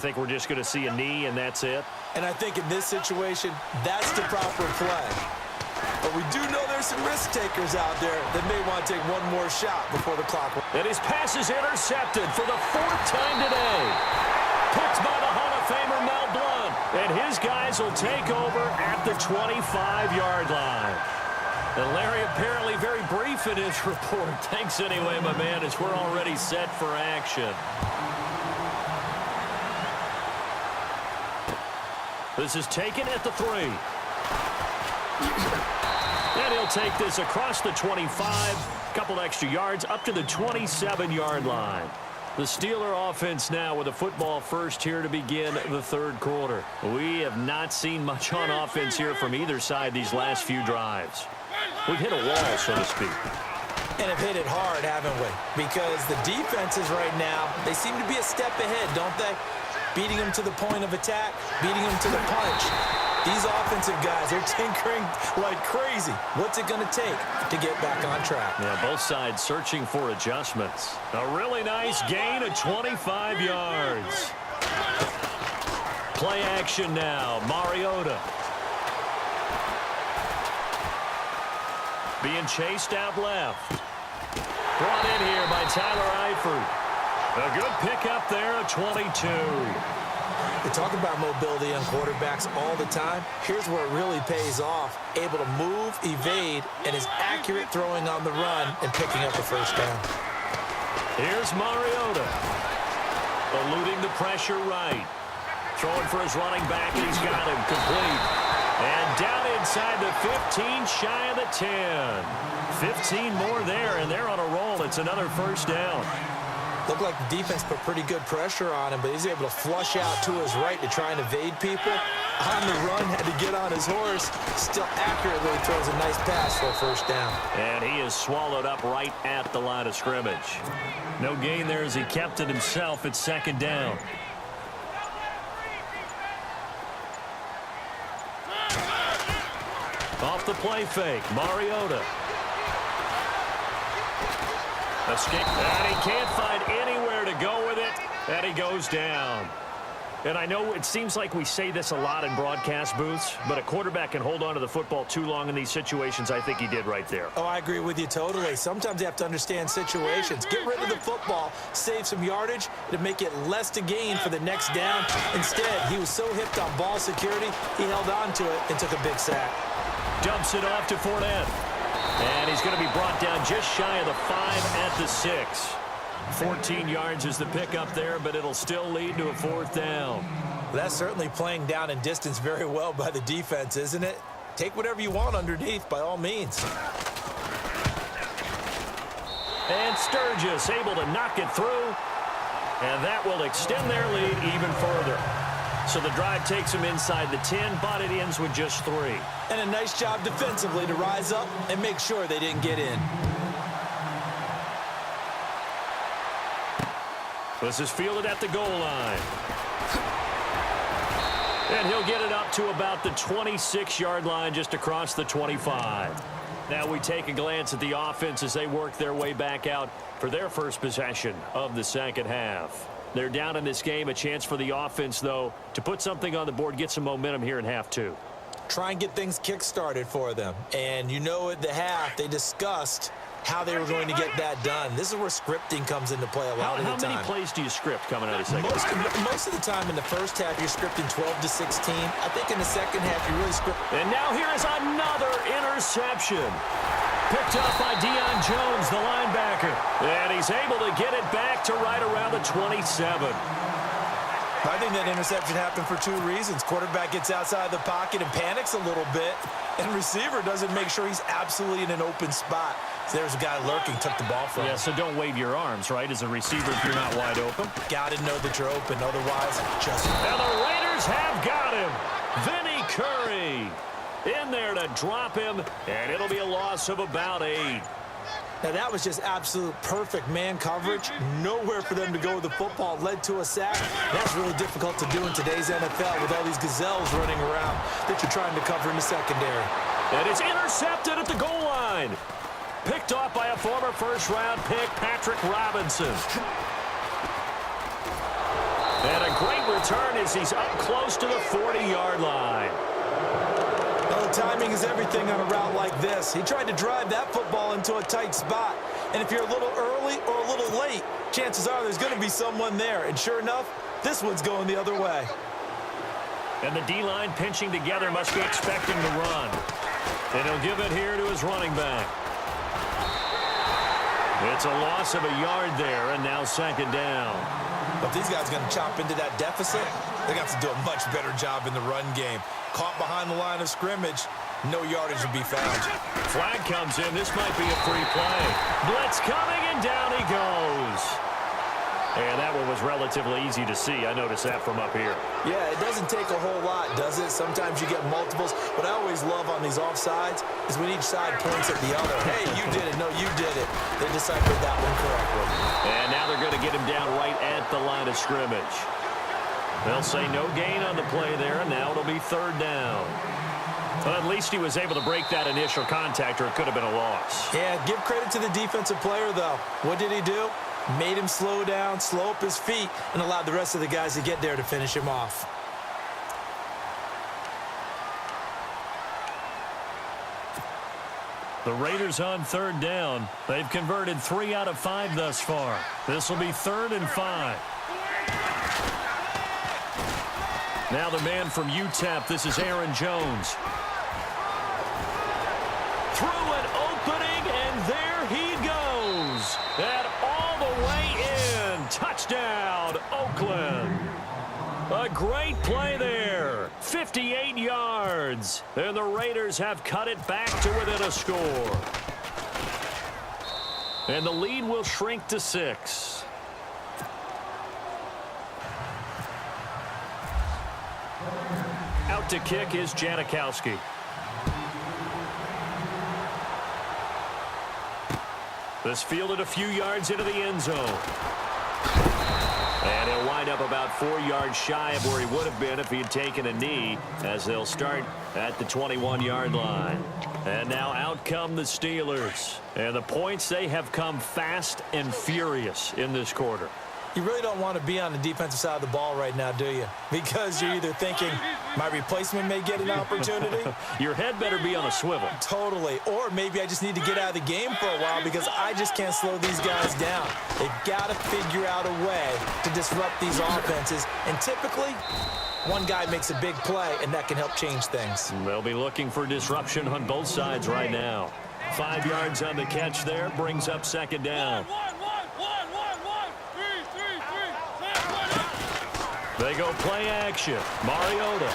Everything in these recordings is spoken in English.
think we're just going to see a knee and that's it? And I think in this situation, that's the proper play. But we do know there's some risk takers out there that may want to take one more shot before the clock. And his pass is intercepted for the 4th time today. Picked by the Hall of Famer Mel Blount. And his guys will take over at the 25-yard line. And Larry apparently very brief in his report. Thanks anyway, my man, as we're already set for action. This is taken at the 3. And he'll take this across the 25. Couple extra yards up to the 27-yard line. The Steeler offense now with a football first here to begin the 3rd quarter. We have not seen much on offense here from either side these last few drives. We've hit a wall, so to speak. And have hit it hard, haven't we? Because the defenses right now, they seem to be a step ahead, don't they? Beating them to the point of attack, beating them to the punch. These offensive guys are tinkering like crazy. What's it going to take to get back on track? Yeah, both sides searching for adjustments. A really nice gain of 25 yards. Play action now. Mariota. Being chased out left. Brought in here by Tyler Eifert. A good pickup there, a 22. We talk about mobility on quarterbacks all the time. Here's where it really pays off. Able to move, evade, and is accurate throwing on the run and picking up the first down. Here's Mariota. Eluding the pressure right. Throwing for his running back, and he's got him complete. And down inside the 15, shy of the 10. 15 more there, and they're on a roll. It's another first down. Looked like the defense put pretty good pressure on him, but he's able to flush out to his right to try and evade people. On the run, had to get on his horse. Still accurately throws a nice pass for a first down. And he is swallowed up right at the line of scrimmage. No gain there as he kept it himself at 2nd down. Off the play fake, Mariota. Escape, and he can't find anywhere to go with it, and he goes down. And I know it seems like we say this a lot in broadcast booths, but a quarterback can hold on to the football too long in these situations. I think he did right there. Oh, I agree with you totally. Sometimes you have to understand situations. Get rid of the football, save some yardage to make it less to gain for the next down. Instead, he was so hipped on ball security, he held on to it and took a big sack. Dumps it off to Fournette. And he's going to be brought down just shy of the 5 at the 6. 14 yards is the pickup there, but it'll still lead to a 4th down. That's certainly playing down in distance very well by the defense, isn't it? Take whatever you want underneath, by all means. And Sturgis able to knock it through, and that will extend their lead even further. So the drive takes them inside the 10, but it ends with just 3. And a nice job defensively to rise up and make sure they didn't get in. This is fielded at the goal line. And he'll get it up to about the 26-yard line, just across the 25. Now we take a glance at the offense as they work their way back out for their first possession of the second half. They're down in this game. A chance for the offense, though, to put something on the board, get some momentum here in half 2. Try and get things kick-started for them. And you know at the half, they discussed how they were going to get that done. This is where scripting comes into play a lot of the time. How many plays do you script coming out of the second half? Most of the time in the first half, you're scripting 12 to 16. I think in the second half, you really script. And now here is another interception. Picked up by Deion Jones, the linebacker. And he's able to get it back to right around the 27. I think that interception happened for 2 reasons. Quarterback gets outside the pocket and panics a little bit, and receiver doesn't make sure he's absolutely in an open spot. So there's a guy lurking, took the ball from him. Yeah, so don't wave your arms, right, as a receiver if you're not wide open. Got to know that you're open, otherwise just... And the Raiders have got him. Vinny Curry in there to drop him, and it'll be a loss of about 8. Now, that was just absolute perfect man coverage. Nowhere for them to go with the football. Led to a sack. That's really difficult to do in today's NFL with all these gazelles running around that you're trying to cover in the secondary. And it's intercepted at the goal line. Picked off by a former first-round pick, Patrick Robinson. And a great return as he's up close to the 40-yard line. Oh, timing is everything on a route like this. He tried to drive that football into a tight spot. And if you're a little early or a little late, chances are there's going to be someone there. And sure enough, this one's going the other way. And the D-line pinching together, must be expecting to run. And he'll give it here to his running back. It's a loss of a yard there, and now second down. But these guys are going to chop into that deficit. They got to do a much better job in the run game. Caught behind the line of scrimmage, no yardage will be found. Flag comes in. This might be a free play. Blitz coming, and down he goes. And that one was relatively easy to see. I noticed that from up here. Yeah, it doesn't take a whole lot, does it? Sometimes you get multiples. What I always love on these offsides is when each side points at the other. Hey, you did it. No, you did it. They deciphered that one correctly. And now they're going to get him down right at the line of scrimmage. They'll say no gain on the play there, and now it'll be third down. Well, at least he was able to break that initial contact, or it could have been a loss. Yeah, give credit to the defensive player, though. What did he do? Made him slow down, slow up his feet, and allowed the rest of the guys to get there to finish him off. The Raiders on third down. They've converted 3 out of 5 thus far. This will be 3rd and 5. Now the man from UTEP, this is Aaron Jones. Through an opening, and there he goes. And all the way in. Touchdown, Oakland. A great play there. 58 yards. And the Raiders have cut it back to within a score. And the lead will shrink to 6. Out to kick is Janikowski. This fielded a few yards into the end zone. And he'll wind up about 4 yards shy of where he would have been if he had taken a knee, as they'll start at the 21-yard line. And now out come the Steelers. And the points, they have come fast and furious in this quarter. You really don't want to be on the defensive side of the ball right now, do you? Because you're either thinking, my replacement may get an opportunity. Your head better be on a swivel. Totally. Or maybe I just need to get out of the game for a while because I just can't slow these guys down. They've got to figure out a way to disrupt these offenses. And typically, one guy makes a big play, and that can help change things. They'll be looking for disruption on both sides right now. 5 yards on the catch there, brings up second down. They go play action. Mariota.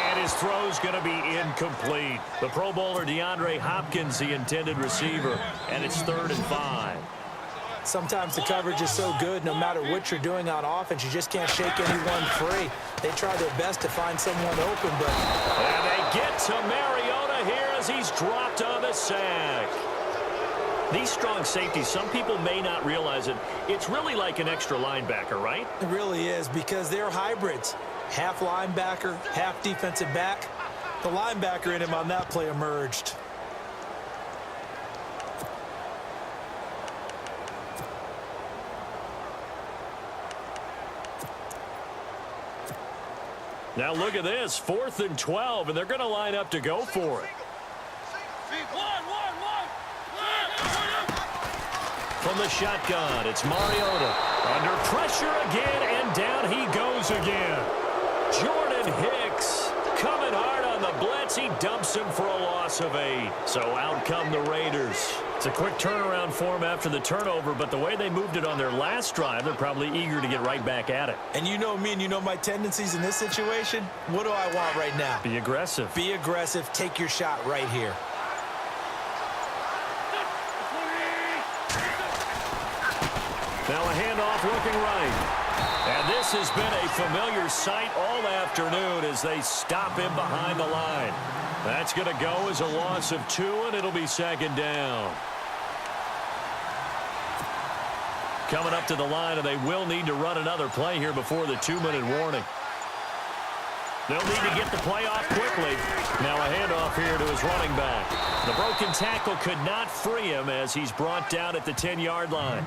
And his throw's going to be incomplete. The Pro Bowler DeAndre Hopkins, the intended receiver. And it's 3rd and 5. Sometimes the coverage is so good, no matter what you're doing on offense, you just can't shake anyone free. They try their best to find someone open, but... And they get to Mariota here as he's dropped on the sack. These strong safeties, some people may not realize it. It's really like an extra linebacker, right? It really is, because they're hybrids. Half linebacker, half defensive back. The linebacker in him on that play emerged. Now look at this, 4th and 12, and they're going to line up to go for it. From the shotgun, it's Mariota. Under pressure again, and down he goes again. Jordan Hicks coming hard on the blitz. He dumps him for a loss of 8. So out come the Raiders. It's a quick turnaround for them after the turnover, but the way they moved it on their last drive, they're probably eager to get right back at it. And you know me and you know my tendencies in this situation. What do I want right now? Be aggressive. Be aggressive. Take your shot right here. Now a handoff looking right. And this has been a familiar sight all afternoon as they stop him behind the line. That's going to go as a loss of 2, and it'll be second down. Coming up to the line, and they will need to run another play here before the 2-minute warning. They'll need to get the play off quickly. Now a handoff here to his running back. The broken tackle could not free him as he's brought down at the 10-yard line.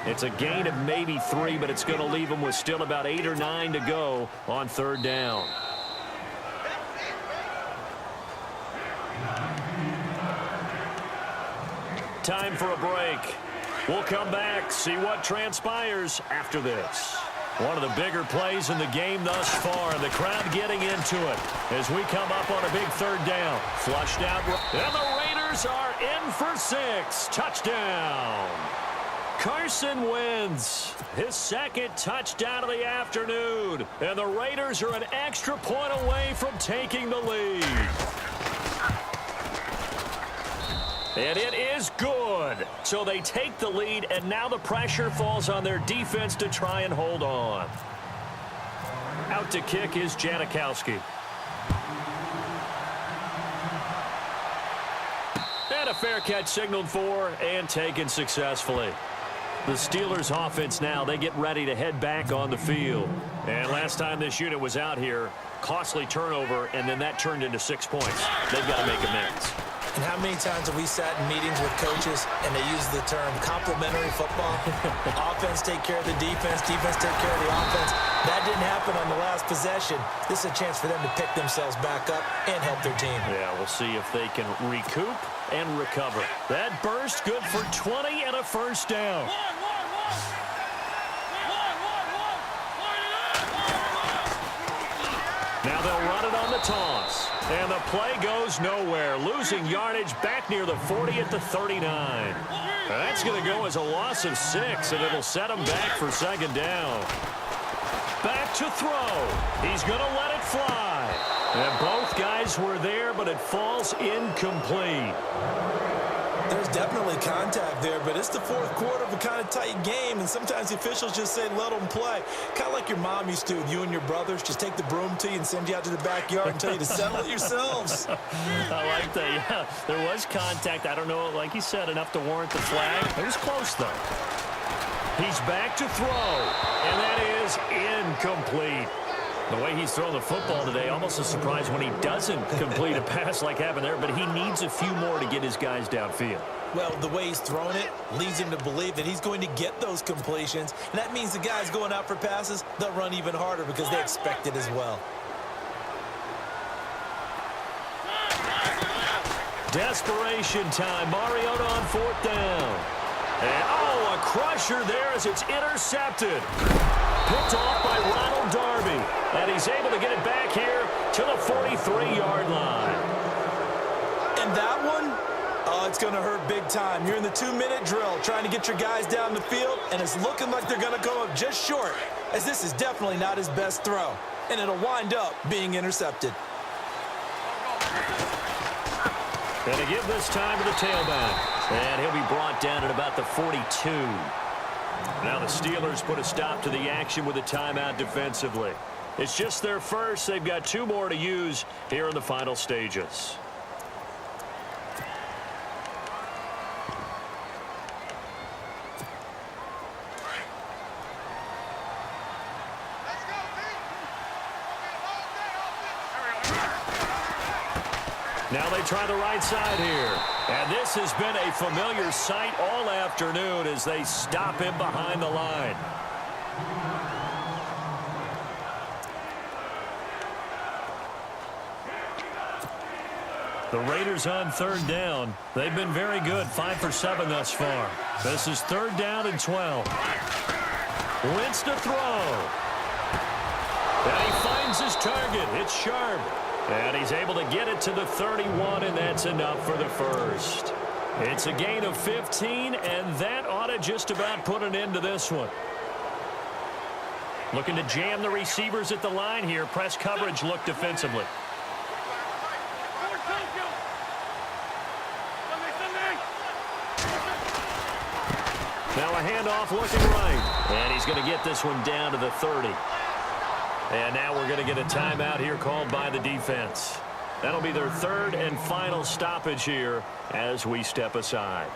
It's a gain of maybe 3, but it's going to leave him with still about 8 or 9 to go on third down. Time for a break. We'll come back, see what transpires after this. One of the bigger plays in the game thus far, and the crowd getting into it as we come up on a big third down. Flushed out, and the Raiders are in for 6. Touchdown. Carson Wentz, his second touchdown of the afternoon, and the Raiders are an extra point away from taking the lead. And it is good. So they take the lead, and now the pressure falls on their defense to try and hold on. Out to kick is Janikowski. And a fair catch signaled for and taken successfully. The Steelers offense now, they get ready to head back on the field. And last time this unit was out here, costly turnover, and then that turned into 6 points. They've got to make amends. And how many times have we sat in meetings with coaches and they use the term complementary football? Offense take care of the defense, defense take care of the offense. That didn't happen on the last possession. This is a chance for them to pick themselves back up and help their team. Yeah, we'll see if they can recoup and recover. That burst good for 20 and a first down. Now they'll run it on the toss. And the play goes nowhere. Losing yardage back near the 40 at the 39. That's going to go as a loss of 6, and it'll set him back for second down. Back to throw. He's going to let it fly. And both guys were there, but it falls incomplete. There's definitely contact there, but it's the fourth quarter of a kind of tight game, and sometimes the officials just say, let them play. Kind of like your mom used to with you and your brothers. Just take the broom to you and send you out to the backyard and tell you to settle it yourselves. I like that, yeah. There was contact. I don't know, like you said, enough to warrant the flag. It was close, though. He's back to throw, and that is incomplete. The way he's thrown the football today, almost a surprise when he doesn't complete a pass like happened there, but he needs a few more to get his guys downfield. Well, the way he's thrown it leads him to believe that he's going to get those completions, and that means the guys going out for passes, they'll run even harder because they expect it as well. Desperation time. Mariota on fourth down. And, a crusher there as it's intercepted. Picked off by Ronald Darby. And he's able to get it back here to the 43-yard line. And that one, it's going to hurt big time. You're in the 2-minute drill trying to get your guys down the field, and it's looking like they're going to come up just short, as this is definitely not his best throw. And it'll wind up being intercepted. Going to give this time to the tailback. And he'll be brought down at about the 42. Now the Steelers put a stop to the action with a timeout defensively. It's just their first. They've got 2 more to use here in the final stages. Now they try the right side here. And this has been a familiar sight all afternoon as they stop him behind the line. The Raiders on third down. They've been very good, 5 for 7 thus far. This is third down and 12. Wentz to throw. And he finds his target. It's Sharp. And he's able to get it to the 31, and that's enough for the first. It's a gain of 15, and that ought to just about put an end to this one. Looking to jam the receivers at the line here. Press coverage look defensively. Now a handoff looking right. And he's going to get this one down to the 30. And now we're going to get a timeout here called by the defense. That'll be their third and final stoppage here as we step aside.